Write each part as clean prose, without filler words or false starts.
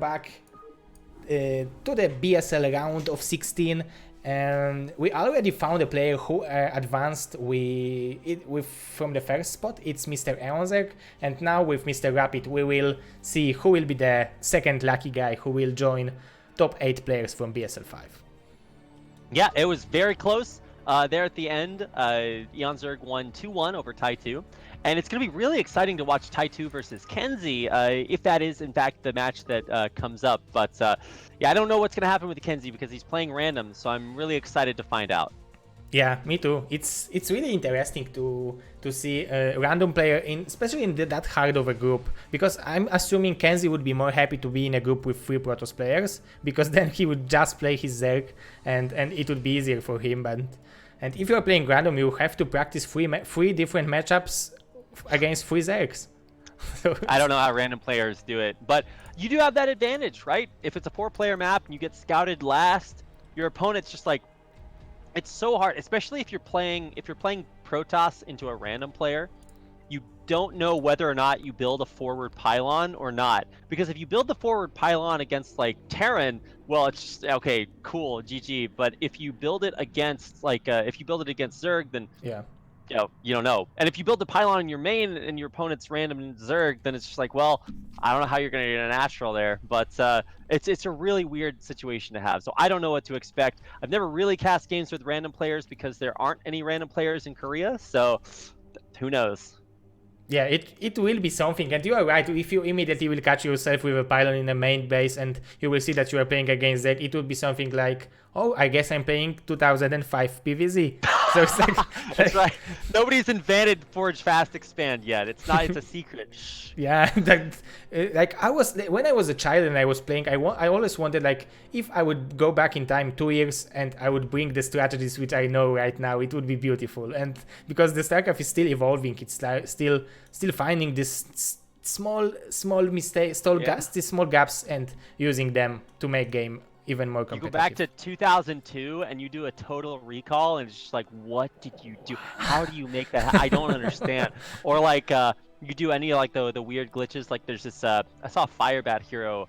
back to the BSL round of 16, and we already found a player who advanced from the first spot. It's Mr. Eonzerg, and now with Mr. Rapid we will see who will be the second lucky guy who will join top 8 players from BSL5. Yeah, it was very close there at the end. Eonzerg won 2-1 over Tai2. And it's going to be really exciting to watch Tai2 versus KenZy, if that is, in fact, the match that comes up. But, yeah, I don't know what's going to happen with KenZy because he's playing random, so I'm really excited to find out. Yeah, me too. It's really interesting to see a random player, especially in that hard of a group, because I'm assuming KenZy would be more happy to be in a group with 3 Protoss players, because then he would just play his Zerg, and it would be easier for him. And if you're playing random, you have to practice 3 different matchups against 3 Zergs. I don't know how random players do it, but you do have that advantage, right? If it's a 4-player map and you get scouted last, your opponent's just like, it's so hard, especially if you're playing Protoss into a random player. You don't know whether or not you build a forward pylon or not, because if you build the forward pylon against like Terran, well, it's just okay, cool, GG. But if you build it against if you build it against Zerg, then yeah. You don't know. And if you build the pylon in your main and your opponent's random Zerg, then it's just like, well, I don't know how you're going to get a natural there. But it's a really weird situation to have. So I don't know what to expect. I've never really cast games with random players because there aren't any random players in Korea. So who knows? Yeah, it will be something, and you are right. If you immediately will catch yourself with a pylon in the main base and you will see that you are playing against that, it would be something like, oh, I guess I'm playing 2005 PvZ. So it's like, that's right. Nobody's invented Forge Fast Expand yet. It's a secret. Yeah, when I was a child and I was playing, I always wondered, like, if I would go back in time 2 years and I would bring the strategies which I know right now, it would be beautiful. And because the StarCraft is still evolving, it's still finding this small mistakes, these small gaps, and using them to make game even more competitive. You go back to 2002 and you do a total recall, and it's just like, what did you do? How do you make that? I don't understand. Or like you do any like the weird glitches. Like there's this I saw a Firebat Hero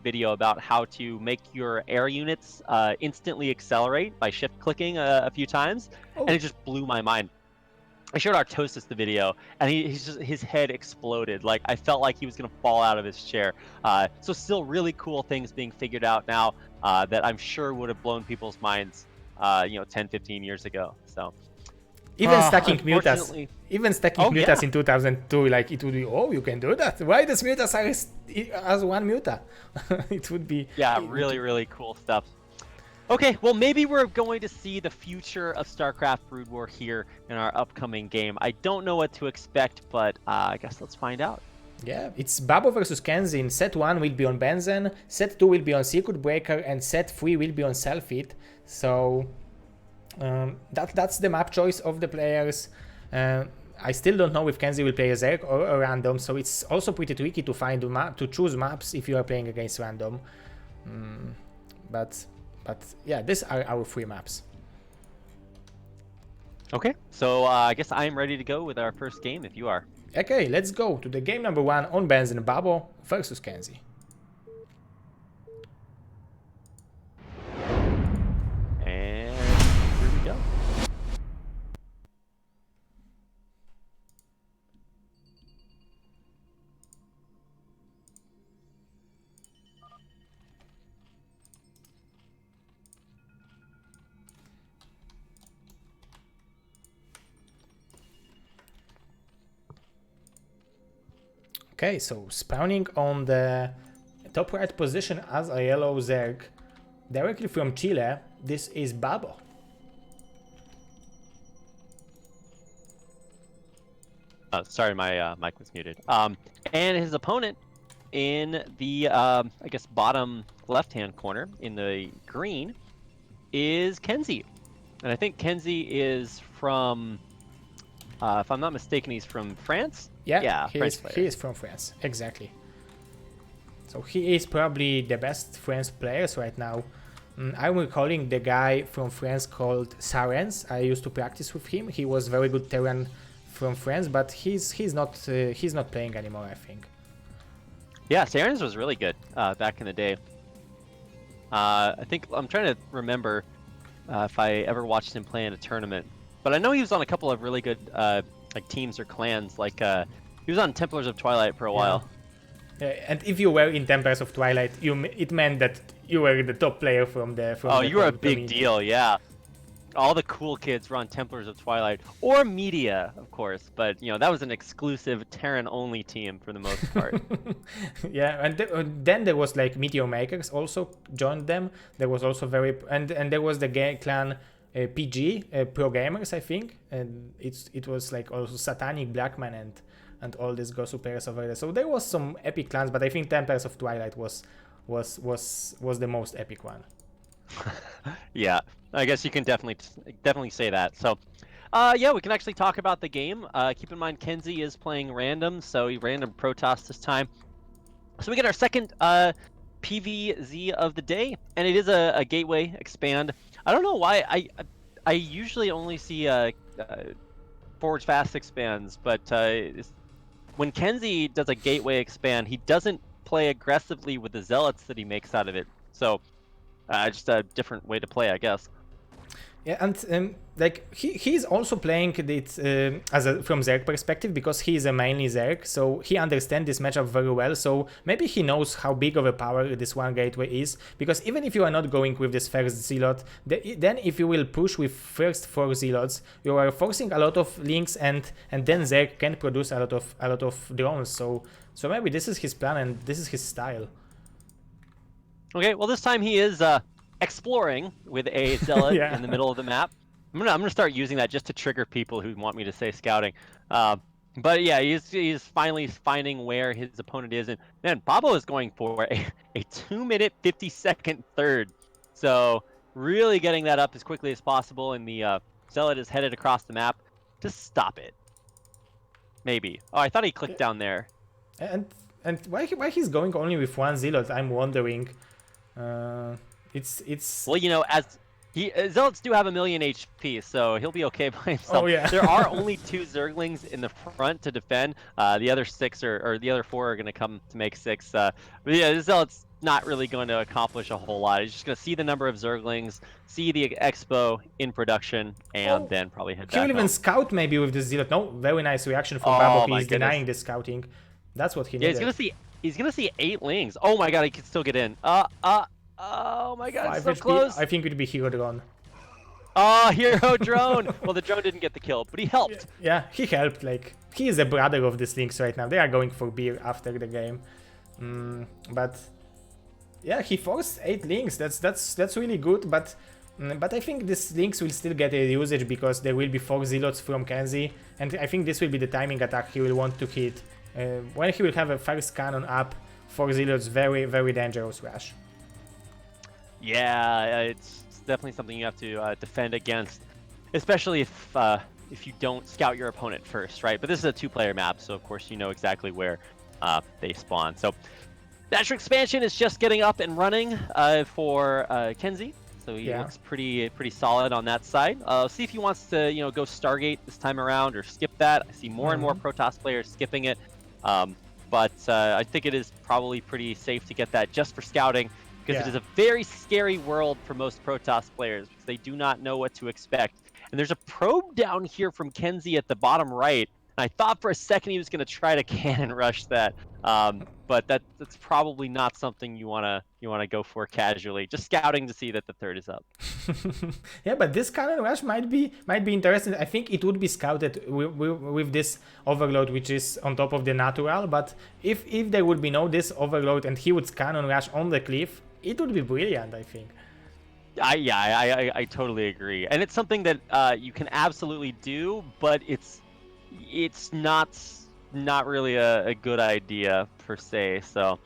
video about how to make your air units instantly accelerate by shift clicking a few times, and it just blew my mind. I showed Artosis the video, and his head exploded. Like, I felt like he was going to fall out of his chair. So still really cool things being figured out now that I'm sure would have blown people's minds, 10, 15 years ago. So even stacking mutas, mutas in 2002, like it would be, oh, you can do that. Why does mutas as one muta? It would be really cool stuff. Okay, well, maybe we're going to see the future of StarCraft Brood War here in our upcoming game. I don't know what to expect, but I guess let's find out. Yeah, it's Babo versus KenZy. In set 1 will be on Benzen, set 2 will be on Circuit Breaker, and set 3 will be on Selfit. So that's the map choice of the players. I still don't know if KenZy will play a Zerg or a random, so it's also pretty tricky to find to choose maps if you are playing against random. But yeah, these are our 3 maps. Okay, so I guess I'm ready to go with our first game if you are. Okay, let's go to the game number 1 on Benzen, Babo versus KenZy. And here we go. Okay, so spawning on the top right position as a yellow Zerg, directly from Chile, this is Babo. Sorry, my mic was muted. And his opponent in the, I guess, bottom left-hand corner in the green is KenZy. And I think KenZy is from, if I'm not mistaken, he's from France? Yeah, he is from France, exactly. So he is probably the best French players right now. I'm recalling the guy from France called Sarens. I used to practice with him. He was very good Terran from France, but he's not playing anymore, I think. Yeah, Sarens was really good. back in the day. I think I'm trying to remember if I ever watched him play in a tournament, but I know he was on a couple of really good like teams or clans. Like he was on Templars of Twilight for a while. And if you were in Templars of Twilight, it meant that you were the top player from the. Oh, you were a big deal, yeah. All the cool kids were on Templars of Twilight or Media, of course, but you know that was an exclusive Terran-only team for the most part. Yeah, and then there was like Meteor Makers also joined them. There was also and there was the clan PG Pro Gamers, I think, and it was like also Satanic Blackman and all these Gosu players over there. So there was some epic clans, but I think Templars of Twilight was the most epic one. Yeah, I guess you can definitely say that. So, yeah, we can actually talk about the game. Keep in mind, KenZy is playing random, so he random Protoss this time. So we get our second PVZ of the day, and it is a gateway expand. I don't know why I usually only see forward fast expands, but when KenZy does a gateway expand, he doesn't play aggressively with the zealots that he makes out of it. So. Just a different way to play, I guess. Yeah, and like he's also playing it from Zerg perspective because he is a mainly Zerg, so he understands this matchup very well. So maybe he knows how big of a power this one gateway is. Because even if you are not going with this first zealot, then if you will push with first 4 zealots, you are forcing a lot of links, and then Zerg can produce a lot of drones. So maybe this is his plan and this is his style. Okay, well this time he is exploring with a zealot in the middle of the map. I'm gonna start using that just to trigger people who want me to say scouting. But yeah, he's finally finding where his opponent is, and man, Babo is going for a 2-minute 50-second third. So really getting that up as quickly as possible, and the zealot is headed across the map to stop it. Maybe. Oh, I thought he clicked down there. And why he's going only with 1 zealot? I'm wondering. It's well, you know, as zealots do have 1,000,000 HP, so he'll be okay by himself. Oh, yeah. There are only 2 Zerglings in the front to defend. The other 6 or the other 4 are going to come to make 6. But yeah, the zealot's not really going to accomplish a whole lot. He's just going to see the number of Zerglings, see the expo in production, and then probably head back He will even scout maybe with the zealot. No, very nice reaction from Babo. He's denying the scouting. That's what he needed. Yeah, he's gonna see 8 lings. Oh my god, he can still get in. Oh my god, it's so close. I think it would be hero drone. Oh, hero drone. Well, the drone didn't get the kill, but he helped. Yeah, he helped. Like, he is a brother of these links right now. They are going for beer after the game. But yeah, he forced 8 links. That's really good. But I think these links will still get a usage because there will be 4 zealots from KenZy, and I think this will be the timing attack he will want to hit. When he will have a first cannon up, 4 zealots, very, very dangerous rush. Yeah, it's definitely something you have to defend against, especially if you don't scout your opponent first, right? But this is a 2-player map, so of course you know exactly where they spawn. So Natural Expansion is just getting up and running for KenZy. So he looks pretty solid on that side. See if he wants to, you know, go Stargate this time around or skip that. I see more and more Protoss players skipping it. But I think it is probably pretty safe to get that just for scouting, because it is a very scary world for most Protoss players because they do not know what to expect. And there's a probe down here from KenZy at the bottom right. And I thought for a second he was going to try to cannon rush that, but that's probably not something you wanna go for casually. Just scouting to see that the third is up. Yeah, but this cannon rush might be interesting. I think it would be scouted with this overload, which is on top of the natural. But if there would be this overload and he would cannon rush on the cliff, it would be brilliant, I think. I totally agree, and it's something that you can absolutely do, but it's not really a good idea per se. So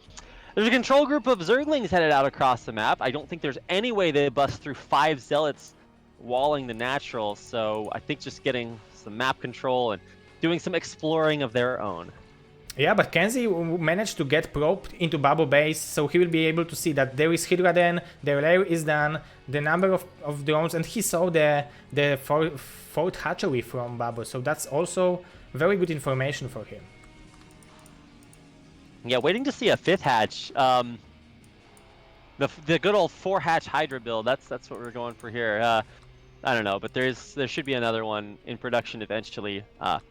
there's a control group of Zerglings headed out across the map. I don't think there's any way they bust through 5 zealots walling the natural, so I think just getting some map control and doing some exploring of their own. Yeah, but KenZy managed to get probed into Babo base, so he will be able to see that there is Hydra then, the lair is done, the number of drones, and he saw the fourth hatchery from Babo, so that's also very good information for him. Yeah, waiting to see a 5th hatch. The good old 4-hatch Hydra build. That's what we're going for here. I don't know, but there should be another one in production eventually,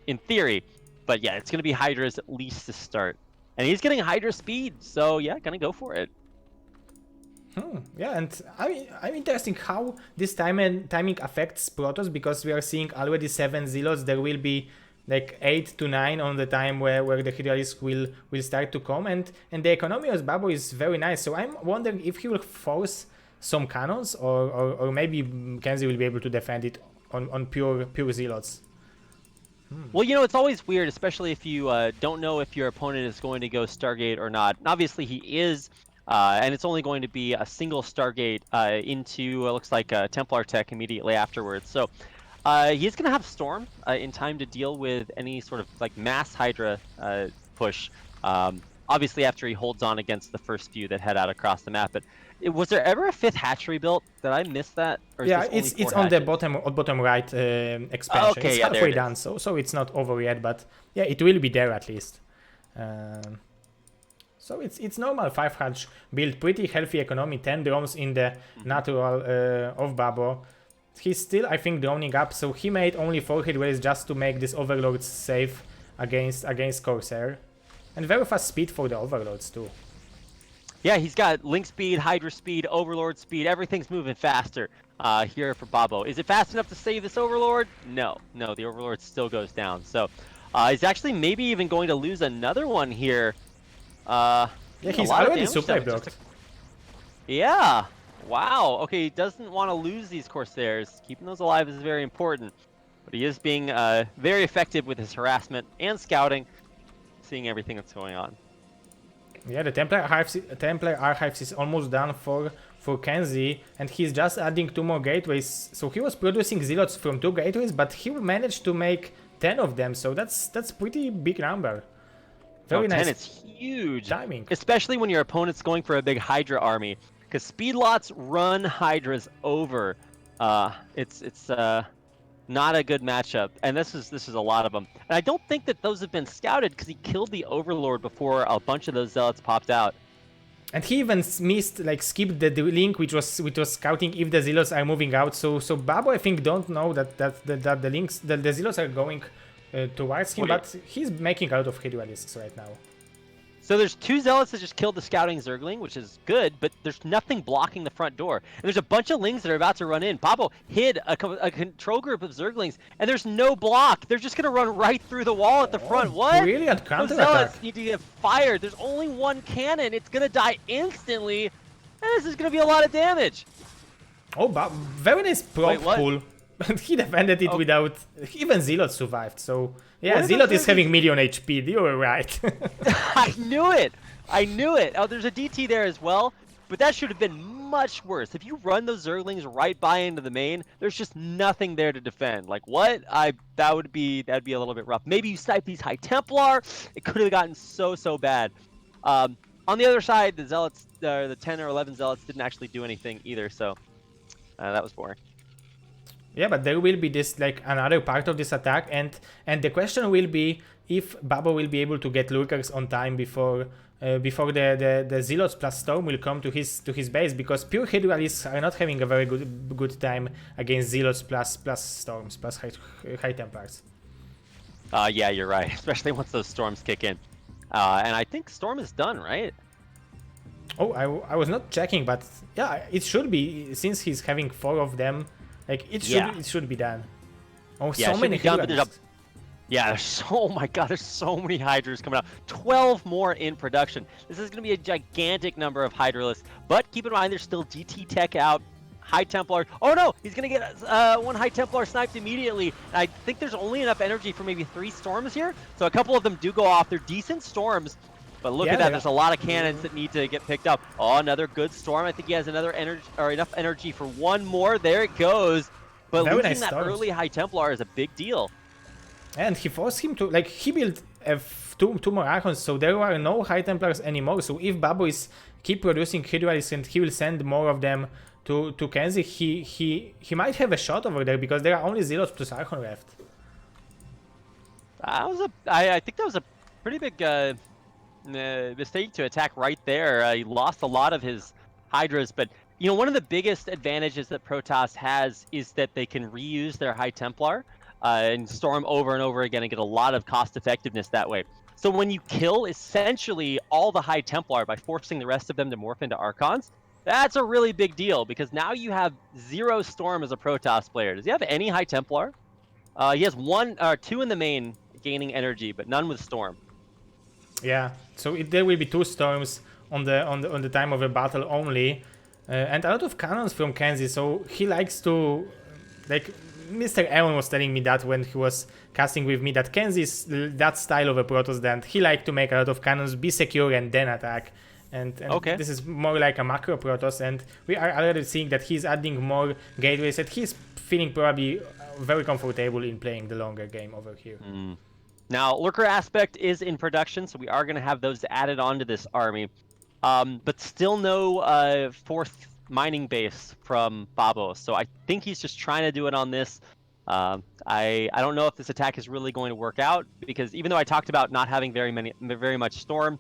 in theory. But yeah, it's gonna be Hydra's at least to start, and he's getting Hydra speed, so yeah, gonna go for it. Yeah, and I'm interesting how this timing affects Protoss, because we are seeing already 7 Zealots. There will be like 8 to 9 on the time where the Hydralisk will start to come, and the economy of Babo is very nice. So I'm wondering if he will force some cannons, or maybe KenZy will be able to defend it on pure Zealots. Well, you know, it's always weird, especially if you don't know if your opponent is going to go Stargate or not. And obviously, he is, and it's only going to be a single Stargate into, it looks like, Templar Tech immediately afterwards. So he's going to have Storm in time to deal with any sort of like mass Hydra push. Obviously, after he holds on against the first few that head out across the map. But was there ever a 5th hatchery built? Did I miss that? Or is Yeah, this it's only on the bottom right expansion. Okay, it's yeah, halfway it done, so it's not over yet, but yeah, it will be there at least. So it's normal 5-hatch build, pretty healthy economy, 10 drones in the natural of Babo. He's still, I think, droning up, so he made only 4 hit waves just to make this Overlord safe against Corsair. And very fast speed for the Overlords too. Yeah, he's got Link speed, Hydra speed, Overlord speed. Everything's moving faster here for Babo. Is it fast enough to save this Overlord? No, the Overlord still goes down. So he's actually maybe even going to lose another one here. Yeah, he's already super blocked. Yeah, wow. Okay, he doesn't want to lose these Corsairs. Keeping those alive is very important. But he is being very effective with his harassment and scouting, seeing everything that's going on. Yeah, the Templar Archives is almost done for KenZy, and he's just adding 2 more gateways. So he was producing Zealots from 2 gateways, but he managed to make 10 of them. So that's pretty big number. Very nice. 10 is huge timing, especially when your opponent's going for a big Hydra army, because speed lots run Hydras over. It's not a good matchup, and this is a lot of them. And I don't think that those have been scouted, because he killed the Overlord before a bunch of those Zealots popped out. And he even skipped the link which was scouting if the Zealots are moving out. So Babo, I think, don't know that the Zealots are going towards him, but he's making out of Hydralisks right now. So there's 2 Zealots that just killed the scouting Zergling, which is good, but there's nothing blocking the front door. And there's a bunch of Lings that are about to run in. Babo hid a control group of Zerglings, and there's no block. They're just going to run right through the wall at the front. What? Brilliant counter Those Zealots need to get fired. There's only 1 cannon. It's going to die instantly, and this is going to be a lot of damage. Oh, very nice prop pull. He defended it without... Even Zealot survived, so... Yeah, Zealot is having million HP, you were right. I knew it! Oh, there's a DT there as well, but that should have been much worse. If you run those Zerglings right by into the main, there's just nothing there to defend. Like, what? That'd be a little bit rough. Maybe you snipe these High Templar, it could have gotten so bad. On the other side, the Zealots, the 10 or 11 Zealots didn't actually do anything either, so that was boring. Yeah, but there will be this, like, another part of this attack, and the question will be if Babo will be able to get Lurkers on time before the Zealots plus Storm will come to his base, because pure Hydralisks are not having a very good time against Zealots plus Storms plus High Templars. Yeah, you're right, especially once those Storms kick in. And I think Storm is done, right? Oh, I was not checking, but yeah, it should be, since he's having 4 of them. Like, it should be done. Oh, yeah, so many Hydralisks. Oh my god, there's so many Hydras coming out. 12 more in production. This is going to be a gigantic number of Hydralisks. But keep in mind, there's still DT Tech out. High Templar. Oh no, he's going to get 1 High Templar sniped immediately. And I think there's only enough energy for maybe 3 Storms here. So a couple of them do go off. They're decent Storms. But look at that, there's a lot of cannons that need to get picked up. Oh, another good Storm. I think he has enough energy for 1 more. There it goes. But losing nice that early High Templar is a big deal. And he forced him to, like, he built two more Archons, so there are no High Templars anymore. So if Babo is keep producing Hydralisks and he will send more of them to KenZy, he might have a shot over there, because there are only Zealots plus Archon left. I think that was a pretty big mistake to attack right there. He lost a lot of his Hydras, but you know, one of the biggest advantages that Protoss has is that they can reuse their High Templar and storm over and over again and get a lot of cost effectiveness that way. So when you kill essentially all the High Templar by forcing the rest of them to morph into Archons, that's a really big deal because now you have 0 Storm as a Protoss player. Does he have any High Templar? He has 1 or 2 in the main gaining energy, but none with Storm. Yeah, so there will be 2 storms on the time of a battle only, and a lot of cannons from KenZy. So he likes to, like Mr. Aaron was telling me that when he was casting with me, that KenZy is that style of a Protoss that he likes to make a lot of cannons, be secure and then attack. And okay. This is more like a macro Protoss, and we are already seeing that he's adding more gateways, and he's feeling probably very comfortable in playing the longer game over here. Now, Lurker aspect is in production, so we are going to have those added onto this army. But still no 4th mining base from Babo, so I think he's just trying to do it on this. I don't know if this attack is really going to work out, because even though I talked about not having very much Storm,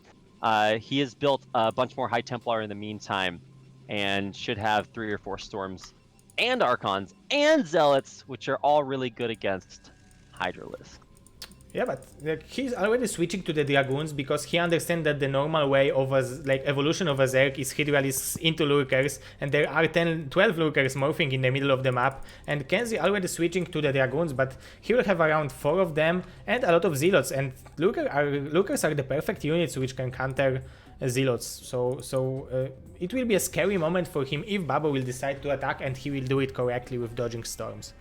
he has built a bunch more High Templar in the meantime, and should have 3 or 4 Storms, and Archons, and Zealots, which are all really good against Hydralisk. Yeah, but like, he's already switching to the Dragoons because he understands that the normal way of evolution of a Zerg is Hydralisks into Lurkers, and there are 12 Lurkers morphing in the middle of the map, and KenZy already switching to the Dragoons, but he will have around 4 of them and a lot of Zealots, and Lurkers are the perfect units which can counter Zealots, so it will be a scary moment for him if Babo will decide to attack, and he will do it correctly with dodging storms.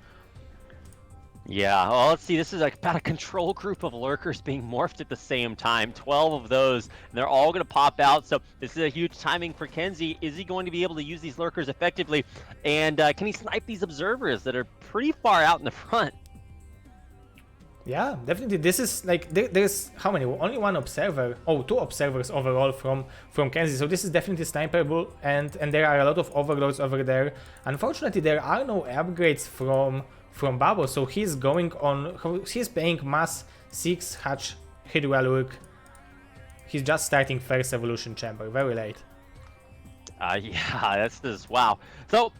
Yeah, well, let's see. This is like about a control group of Lurkers being morphed at the same time. 12 of those, and they're all going to pop out. So this is a huge timing for KenZy. Is he going to be able to use these Lurkers effectively? And can he snipe these observers that are pretty far out in the front? Yeah, definitely. This is like there's how many? Only 1 observer. Oh, 2 observers overall from KenZy. So this is definitely sniperable, and there are a lot of overloads over there. Unfortunately, there are no upgrades from Babo, so he's going on. He's playing mass 6 hatch Hydra Lurk. He's just starting first evolution chamber, very late. Yeah, that's just wow. So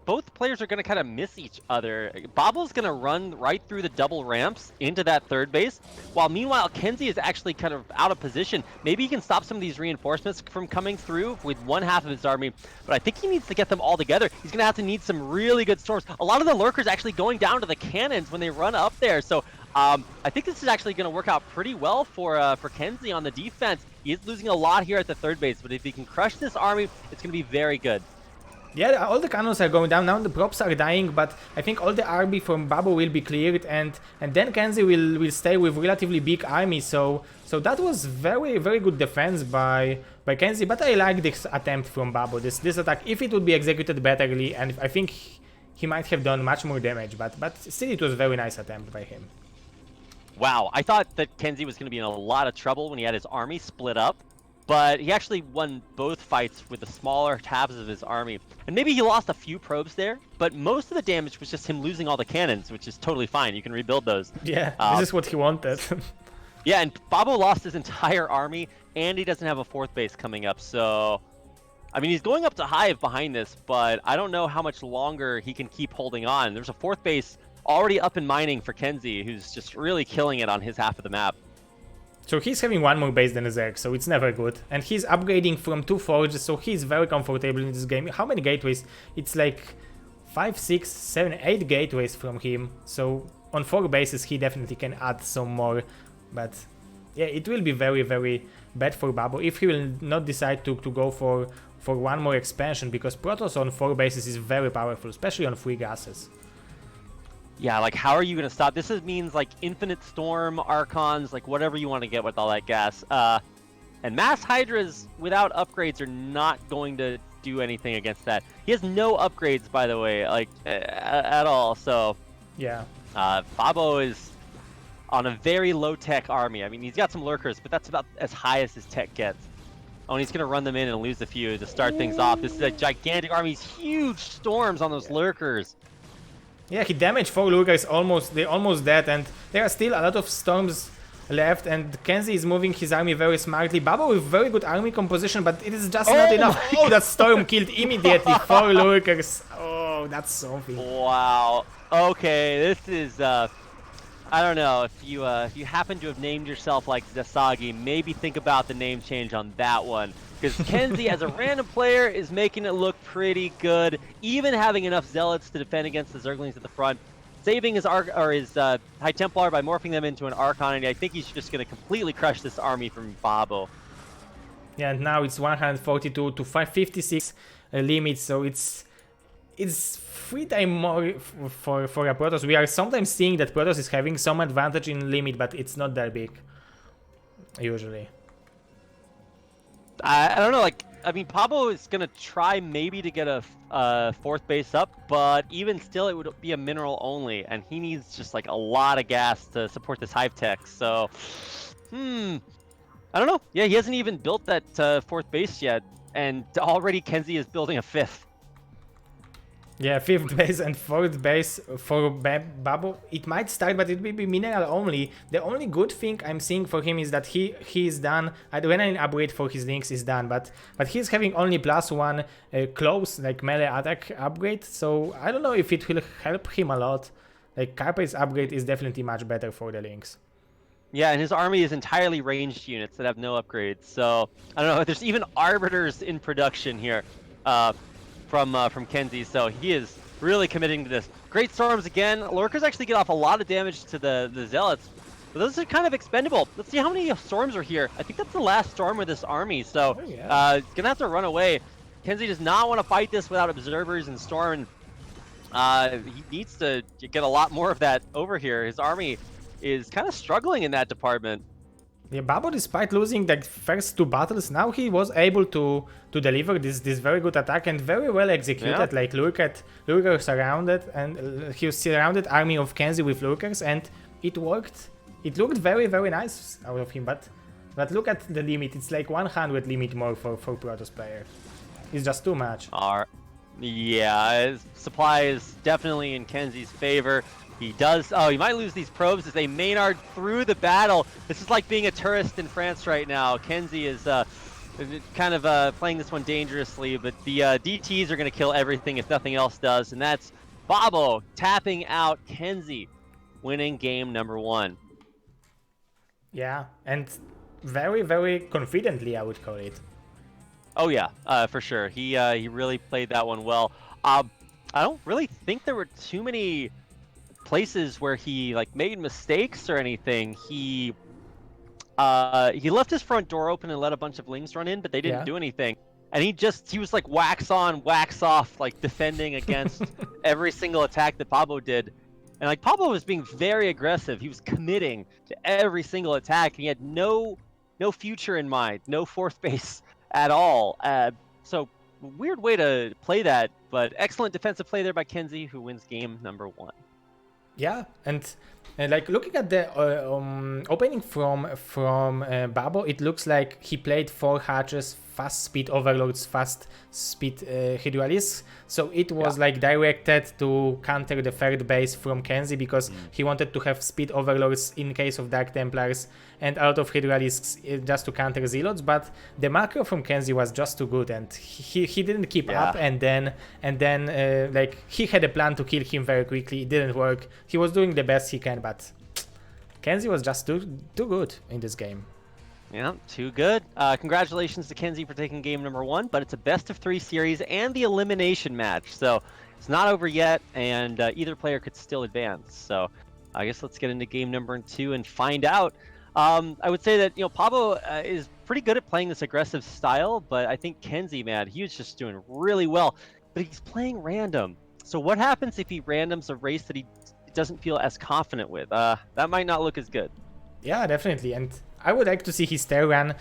both players are going to kind of miss each other. Babo's going to run right through the double ramps into that 3rd base, while meanwhile KenZy is actually kind of out of position. Maybe he can stop some of these reinforcements from coming through with 1/2 of his army, but I think he needs to get them all together. He's going to have to need some really good storms. A lot of the Lurkers actually going down to the cannons when they run up there, so I think this is actually going to work out pretty well for KenZy on the defense. He is losing a lot here at the 3rd base, but if he can crush this army, it's going to be very good. Yeah, all the cannons are going down. Now the props are dying, but I think all the RB from Babo will be cleared, and then KenZy will stay with relatively big army. So that was very good defense by KenZy. But I like this attempt from Babo. This attack, if it would be executed betterly, and I think he might have done much more damage. But still, it was a very nice attempt by him. Wow, I thought that KenZy was going to be in a lot of trouble when he had his army split up. But he actually won both fights with the smaller halves of his army. And maybe he lost a few probes there, but most of the damage was just him losing all the cannons, which is totally fine. You can rebuild those. Yeah, this is what he wanted. Yeah, and Babo lost his entire army, and he doesn't have a 4th base coming up. So, I mean, he's going up to Hive behind this, but I don't know how much longer he can keep holding on. There's a 4th base already up in mining for KenZy, who's just really killing it on his half of the map. So he's having 1 more base than a Zerg, so it's never good. And he's upgrading from 2 forges, so he's very comfortable in this game. How many gateways? It's like 5, 6, 7, 8 gateways from him. So on 4 bases he definitely can add some more. But yeah, it will be very bad for Babo if he will not decide to go for 1 more expansion, because Protoss on 4 bases is very powerful, especially on free gases. Yeah, like how are you going to stop? This means like infinite storm, archons, like whatever you want to get with all that gas. And mass hydras without upgrades are not going to do anything against that. He has no upgrades, by the way, like at all. So yeah, Babo is on a very low-tech army. I mean, he's got some lurkers, but that's about as high as his tech gets. Oh, and he's going to run them in and lose a few to start things off. This is a gigantic army, huge storms on those lurkers. Yeah, he damaged 4 lurkers, they're almost dead, and there are still a lot of storms left, and KenZy is moving his army very smartly. Babo with very good army composition, but it is just not enough. Oh, that storm killed immediately 4 lurkers. Oh, that's something. Wow. Okay, this is I don't know, if you happen to have named yourself like Zasagi, maybe think about the name change on that one. Because KenZy as a random player is making it look pretty good, even having enough zealots to defend against the Zerglings at the front, saving his High Templar by morphing them into an Archon, and I think he's just going to completely crush this army from Babo. Yeah, and now it's 142 to 556 limit, so it's 3 times more for a Protoss. We are sometimes seeing that Protoss is having some advantage in limit, but it's not that big, usually. I don't know, like, I mean, Babo is going to try maybe to get a 4th base up, but even still it would be a mineral only, and he needs just like a lot of gas to support this hive tech, so, I don't know. Yeah, he hasn't even built that 4th base yet, and already KenZy is building a 5th. Yeah, 5th base and 4th base for Babo. It might start, but it will be mineral only. The only good thing I'm seeing for him is that he is done. When an upgrade for his links is done, but he's having only +1 close, like melee attack upgrade. So I don't know if it will help him a lot. Like Carpe's upgrade is definitely much better for the links. Yeah, and his army is entirely ranged units that have no upgrades. So I don't know. There's even arbiters in production here. From KenZy, so he is really committing to this. Great storms again. Lurkers actually get off a lot of damage to the zealots, but those are kind of expendable. Let's see how many storms are here. I think that's the last storm of this army, so gonna have to run away. KenZy does not want to fight this without observers and storm, and he needs to get a lot more of that over here. His army is kind of struggling in that department. Yeah, Babo, despite losing the first 2 battles, now he was able to deliver this very good attack and very well executed. Yeah. Like look at lurkers surrounded, and he surrounded army of KenZy with lurkers, and it worked. It looked very nice out of him, but look at the limit. It's like 100 limit more for Protoss player. It's just too much. Yeah, his supply is definitely in KenZy's favor. He does. Oh, he might lose these probes as they Maynard through the battle. This is like being a tourist in France right now. KenZy is kind of playing this one dangerously, but the DTs are going to kill everything if nothing else does, and that's Babo tapping out KenZy, winning game number 1. Yeah, and very confidently, I would call it. Oh yeah, for sure. He really played that one well. I don't really think there were too many places where he like made mistakes or anything. He left his front door open and let a bunch of lings run in, but they didn't do anything. And he was like wax on, wax off, like defending against every single attack that Babo did. And like Babo was being very aggressive. He was committing to every single attack. And he had no future in mind, no 4th base at all. So weird way to play that, but excellent defensive play there by KenZy, who wins game number 1. Yeah, and like looking at the opening from Babo, it looks like he played 4 hatches, fast speed overloads, fast speed Hydralisks. So it was like directed to counter the 3rd base from KenZy, because he wanted to have speed overloads in case of Dark Templars and a lot of Hydralisks just to counter Zealots. But the macro from KenZy was just too good, and he didn't keep up. And then like he had a plan to kill him very quickly. It didn't work. He was doing the best he can, but KenZy was just too good in this game. Yeah, too good. Congratulations to KenZy for taking game number 1, but it's a best of 3 series and the elimination match, so it's not over yet, and either player could still advance. So I guess let's get into game number 2 and find out. I would say that Babo is pretty good at playing this aggressive style, but I think KenZy, man, he was just doing really well. But he's playing random. So what happens if he randoms a race that he doesn't feel as confident with? That might not look as good. Yeah, definitely, and I would like to see his Terran,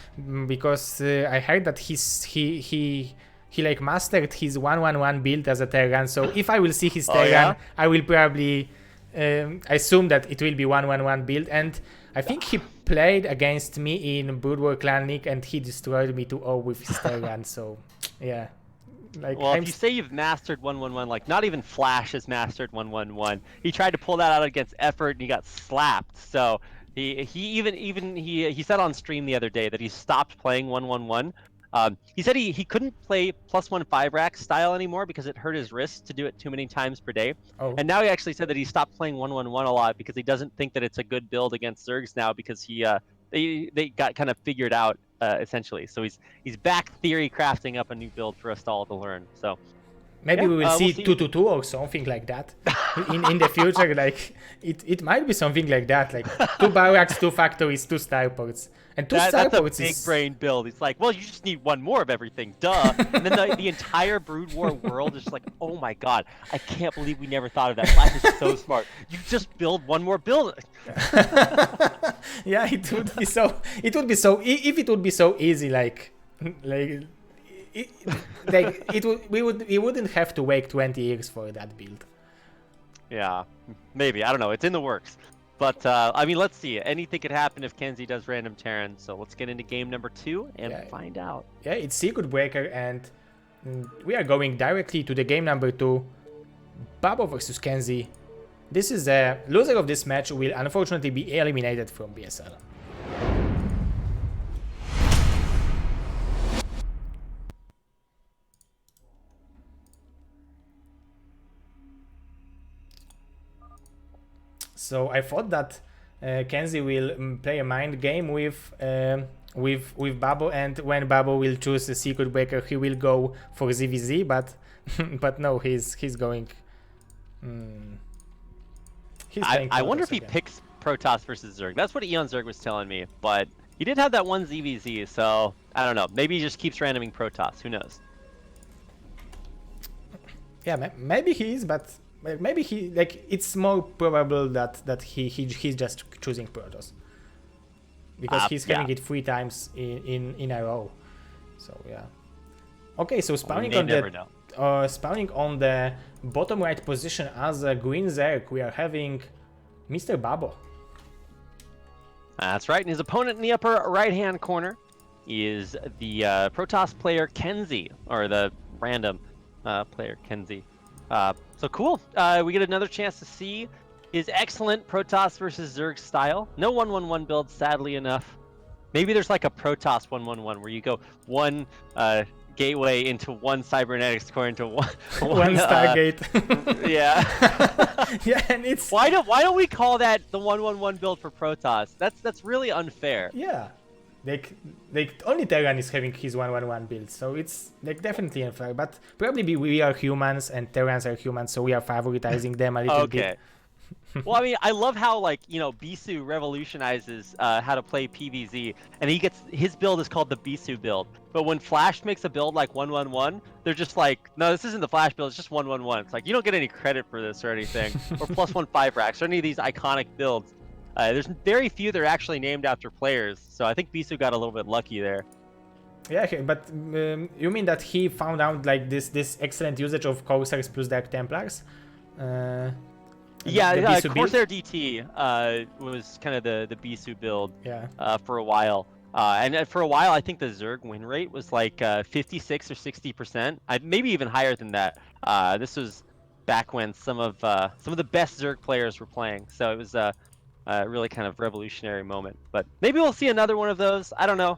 because I heard that he like mastered his 1-1-1 build as a Terran. So if I will see his Terran, I will probably assume that it will be 1-1-1 build. And I think he played against me in Brood War Clan League, and he destroyed me 2-0 with his Terran. So yeah. Like, well, if you say you've mastered 1-1-1, like not even Flash has mastered 1-1-1. He tried to pull that out against Effort and he got slapped. So He said on stream the other day that he stopped playing 1-1-1. He said he couldn't play +1 5-rack style anymore because it hurt his wrist to do it too many times per day. Oh. And now he actually said that he stopped playing 1-1-1 a lot because he doesn't think that it's a good build against Zergs now because they got kind of figured out essentially. So he's back theory crafting up a new build for us all to learn. So maybe yeah, we will see we'll 2-2 or something like that in the future. Like it might be something like that, like 2 barracks, 2 factories, 2 starports, and 2 that's a starports big is brain build. It's like, well, you just need one more of everything, duh. And then the entire Brood War world is just like, oh my god, I can't believe we never thought of that. Flash is so smart. You just build one more build. Yeah, it would be so. It would be so. If it would be so easy, we wouldn't have to wait 20 years for that build. Yeah, maybe. I don't know. It's in the works. But, I mean, let's see. Anything could happen if KenZy does random Terran. So let's get into game number 2 and find out. Yeah, it's Secret Breaker, and we are going directly to the game number 2. Babo versus KenZy. This is the loser of this match will unfortunately be eliminated from BSL. So I thought that KenZy will play a mind game with Babo, and when Babo will choose a Secret Breaker, he will go for ZVZ, but no, he's going. I wonder if he picks Protoss versus Zerg. That's what Eon Zerg was telling me, but he did have that one ZVZ, so I don't know. Maybe he just keeps randoming Protoss. Who knows? Yeah, maybe he is, but maybe he it's more probable that he's just choosing Protoss because he's having it 3 times in a row. So yeah. Okay, so spawning on the bottom right position as a green Zerg, we are having Mr. Babo. That's right, and his opponent in the upper right-hand corner is the Protoss player KenZy, or the random player KenZy. So cool. We get another chance to see his excellent Protoss versus Zerg style. No 1-1-1 build, sadly enough. Maybe there's like a Protoss 1-1-1 where you go one gateway into one cybernetics core into one Stargate. Yeah. Yeah, and it's why don't we call that the 1-1-1 build for Protoss? That's really unfair. Yeah. Like only Terran is having his 1-1-1 build, so it's like definitely unfair. But probably we are humans and Terrans are humans, so we are favoritizing them a little bit. Well, I mean, I love how, like, you know, Bisu revolutionizes how to play PvZ, and his build is called the Bisu build. But when Flash makes a build like 1-1-1, they're just like, no, this isn't the Flash build, it's just 1-1-1. It's like, you don't get any credit for this or anything, or +1 5-racks, or any of these iconic builds. There's very few that are actually named after players, so I think Bisu got a little bit lucky there. Yeah, okay, but you mean that he found out like this excellent usage of Corsairs plus Dark Templars? Yeah, Corsair DT was kind of the Bisu build for a while. And for a while, I think the Zerg win rate was like 56 or 60%, maybe even higher than that. This was back when some of the best Zerg players were playing, so it was a really kind of revolutionary moment. But maybe we'll see another one of those. I don't know.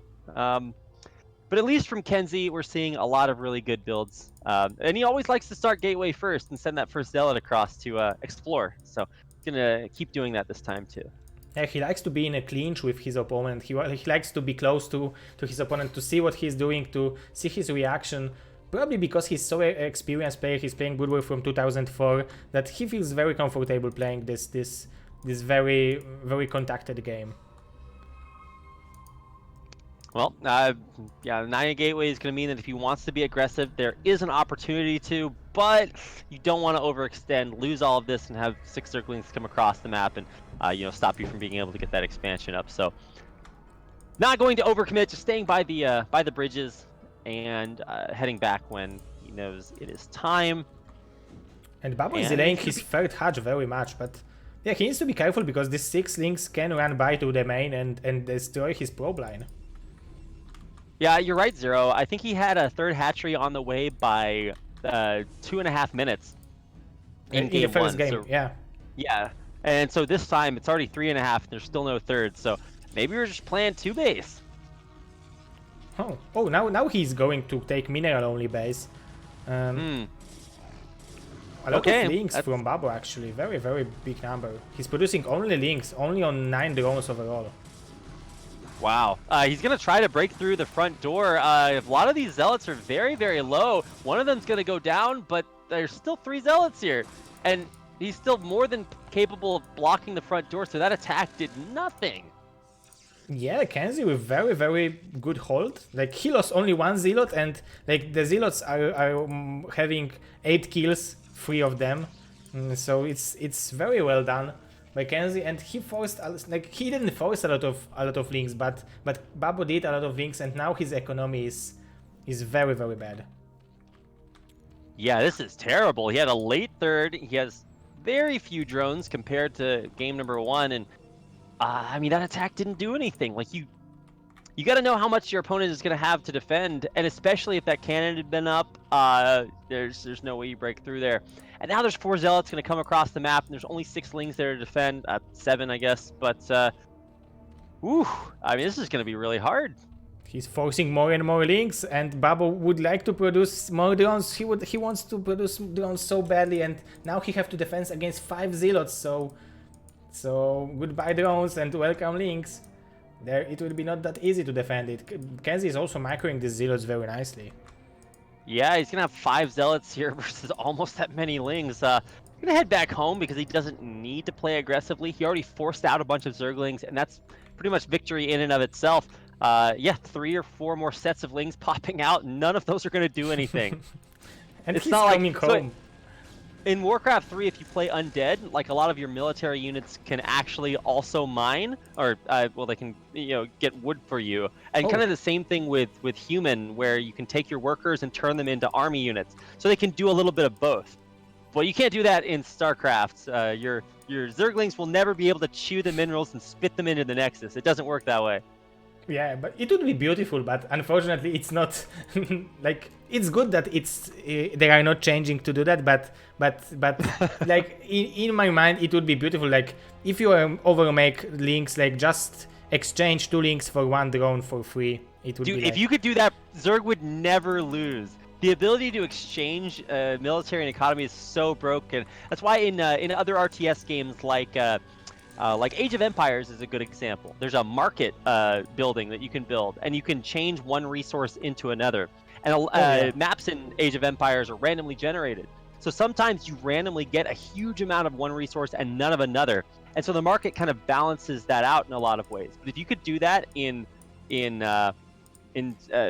But at least from KenZy, we're seeing a lot of really good builds. And he always likes to start Gateway first and send that first Zealot across to explore. So he's going to keep doing that this time too. Yeah, he likes to be in a clinch with his opponent. He likes to be close to his opponent to see what he's doing, to see his reaction. Probably because he's so experienced player, he's playing Brood War from 2004, that he feels very comfortable playing this very, very contacted game. Well, yeah, 9 Gateway is going to mean that if he wants to be aggressive, there is an opportunity to, but you don't want to overextend, lose all of this, and have 6 Zerglings come across the map and stop you from being able to get that expansion up. So, not going to overcommit, just staying by the bridges and heading back when he knows it is time. And Babo is delaying his third hatch very much, but yeah, he needs to be careful because these 6 links can run by to the main and destroy his probe line. Yeah, you're right, Zero. I think he had a third hatchery on the way by 2.5 minutes in game the first 1. game. So, yeah. Yeah. And so this time it's already 3.5, and there's still no third. So maybe we're just playing 2 base. Oh, now he's going to take mineral only base. A lot of links from Babo actually, very big number. He's producing only links, only on 9 drones overall. Wow. He's going to try to break through the front door. A lot of these zealots are very low. One of them's going to go down, but there's still 3 zealots here. And he's still more than capable of blocking the front door, so that attack did nothing. Yeah, KenZy with very good hold. Like, he lost only 1 zealot, and like the zealots are having 8 kills, 3 of them. So it's very well done by KenZy, and he forced, like, he didn't force a lot of links, but Babo did a lot of links, and now his economy is very bad. Yeah, this is terrible. He had a late third. He has very few drones compared to game number 1, and I mean, that attack didn't do anything. Like, you got to know how much your opponent is going to have to defend, and especially if that cannon had been up, there's no way you break through there. And now there's 4 zealots going to come across the map, and there's only 6 lings there to defend, 7 I guess. But whew, I mean, this is going to be really hard. He's forcing more and more links, and Babo would like to produce more drones. He wants to produce drones so badly, and now he have to defend against 5 zealots. So goodbye drones and welcome links. There, it will be not that easy to defend it. KenZy is also microing these zealots very nicely. Yeah, he's gonna have 5 zealots here versus almost that many lings. Gonna head back home because he doesn't need to play aggressively. He already forced out a bunch of zerglings, and that's pretty much victory in and of itself. Yeah, 3 or 4 more sets of lings popping out. None of those are gonna do anything. And it's he's not coming like, home. In Warcraft 3, if you play undead, like, a lot of your military units can actually also mine, or well, they can, you know, get wood for you. And kind of the same thing with human, where you can take your workers and turn them into army units. So they can do a little bit of both. But you can't do that in StarCraft. Your zerglings will never be able to chew the minerals and spit them into the Nexus. It doesn't work that way. Yeah, but it would be beautiful, but unfortunately it's not. Like, it's good that they are not changing to do that, but like, in my mind it would be beautiful. Like, if you overmake links, like, just exchange 2 links for 1 drone for free. It would be if you could do that, Zerg would never lose. The ability to exchange military and economy is so broken. That's why in other RTS games like Age of Empires is a good example. There's a market building that you can build, and you can change one resource into another. And maps in Age of Empires are randomly generated. So sometimes you randomly get a huge amount of one resource and none of another. And so the market kind of balances that out in a lot of ways. But if you could do that in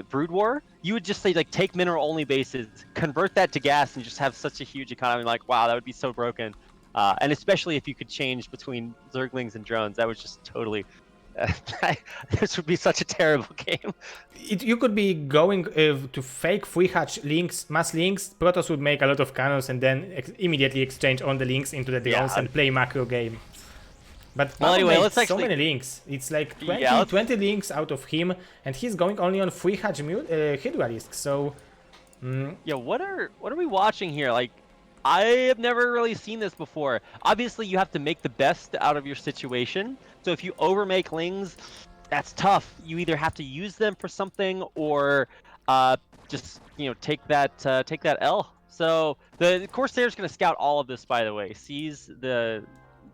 Brood War, you would just say, like, take mineral only bases, convert that to gas, and just have such a huge economy. Like, wow, that would be so broken. And especially if you could change between zerglings and drones, that was just totally. This would be such a terrible game. You could be going to fake free hatch links, mass links. Protoss would make a lot of cannons and then immediately exchange on the links into the drones and play macro game. But well, anyway, let's so many links. It's like 20 links out of him, and he's going only on free hatch Hydralisk. So yeah, what are we watching here? Like, I have never really seen this before. Obviously, you have to make the best out of your situation. So if you overmake lings, that's tough. You either have to use them for something or just, you know, take that L. So the Corsair is going to scout all of this, by the way. Sees the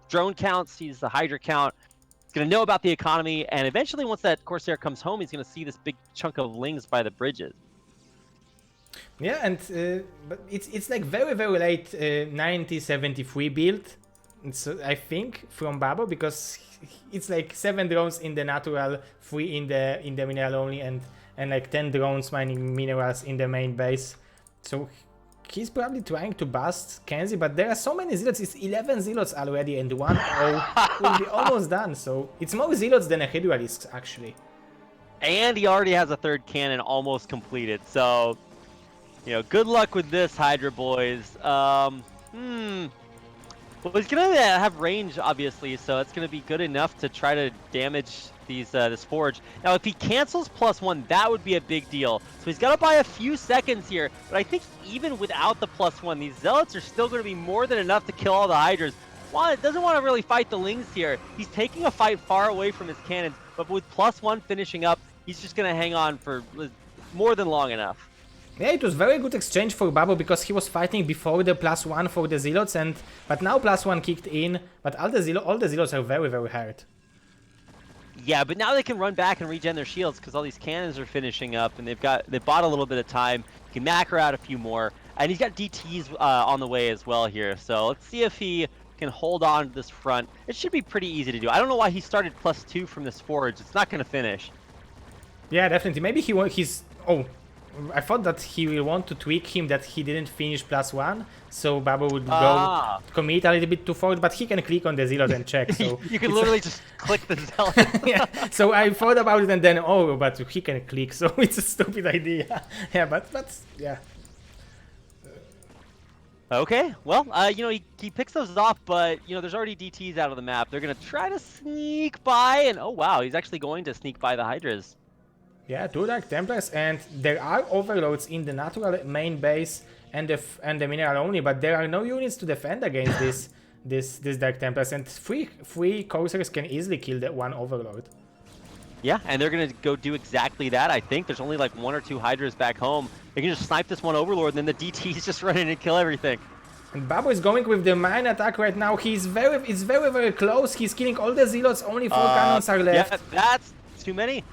drone count, sees the Hydra count. He's going to know about the economy, and eventually, once that Corsair comes home, he's going to see this big chunk of lings by the bridges. Yeah, and but it's like very late 9073 build. It's, I think, from Babo, because it's like 7 drones in the natural, 3 in the mineral only, and like 10 drones mining minerals in the main base. So he's probably trying to bust KenZy, but there are so many zealots. It's 11 zealots already, and 1-0 will be almost done. So it's more zealots than a Hydralisk, actually. And he already has a 3rd cannon almost completed. So, you know, good luck with this, Hydra boys. Well, he's gonna have range, obviously, so it's gonna be good enough to try to damage these this forge. Now, if he cancels +1, that would be a big deal. So he's gotta buy a few seconds here. But I think even without the +1, these zealots are still gonna be more than enough to kill all the Hydras. doesn't want to really fight the Lings here. He's taking a fight far away from his cannons, but with +1 finishing up, he's just gonna hang on for more than long enough. Yeah, it was very good exchange for Babo because he was fighting before the +1 for the Zealots, but now +1 kicked in, but all the Zealots are very, very hurt. Yeah, but now they can run back and regen their shields because all these cannons are finishing up, and they bought a little bit of time. You can macro out a few more, and he's got DTs on the way as well here. So let's see if he can hold on to this front. It should be pretty easy to do. I don't know why he started +2 from this forge. It's not going to finish. Yeah, definitely. Maybe he's... Oh, I thought that he will want to tweak him that he didn't finish +1, so Babo would go commit a little bit too forward, but he can click on the Zealot and check. So you can literally just click the Zealot. Yeah, so I thought about it and then, oh, but he can click, so it's a stupid idea. Yeah, but yeah. Okay, well, you know, he picks those off, but, you know, there's already DTs out of the map. They're going to try to sneak by, and oh, wow, he's actually going to sneak by the Hydras. Yeah, 2 Dark Templars, and there are overloads in the natural main base and the mineral only, but there are no units to defend against this Dark Templars, and three Corsairs can easily kill that one overload. Yeah, and they're going to go do exactly that, I think. There's only like 1 or 2 Hydras back home. They can just snipe this one Overlord, and then the DTs just run in and kill everything. And Babo is going with the mine attack right now. It's very, very close. He's killing all the Zealots. Only 4 cannons are left. Yeah, that's too many.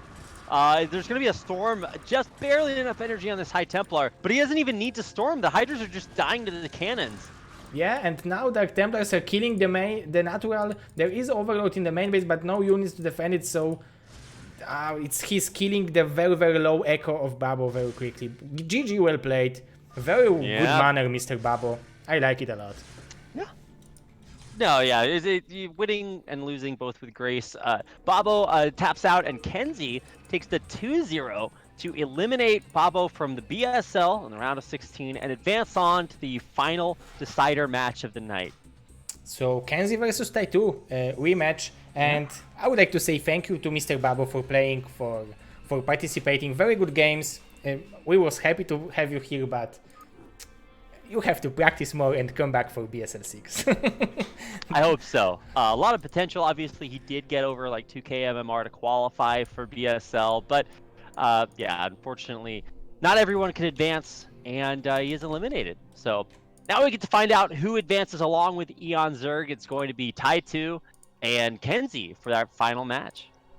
There's going to be a storm, just barely enough energy on this High Templar, but he doesn't even need to storm. The Hydras are just dying to the cannons. Yeah, and now Dark Templars are killing the natural. There is overload in the main base, but no units to defend it, so he's killing the very, very low echo of Babo very quickly. GG, well played. Very good manner, Mr. Babo. I like it a lot. Yeah. No, yeah, winning and losing both with grace. Babo taps out, and KenZy takes the 2-0 to eliminate Babo from the BSL in the round of 16 and advance on to the final decider match of the night. So KenZy versus Tai2 rematch, and I would like to say thank you to Mr. Babo for playing, for participating. Very good games. We was happy to have you here, but you have to practice more and come back for BSL6. I hope so. A lot of potential. Obviously, he did get over like 2k MMR to qualify for BSL, but yeah, unfortunately, not everyone can advance, and he is eliminated. So now we get to find out who advances along with Eon Zerg. It's going to be Tai2 and KenZy for that final match.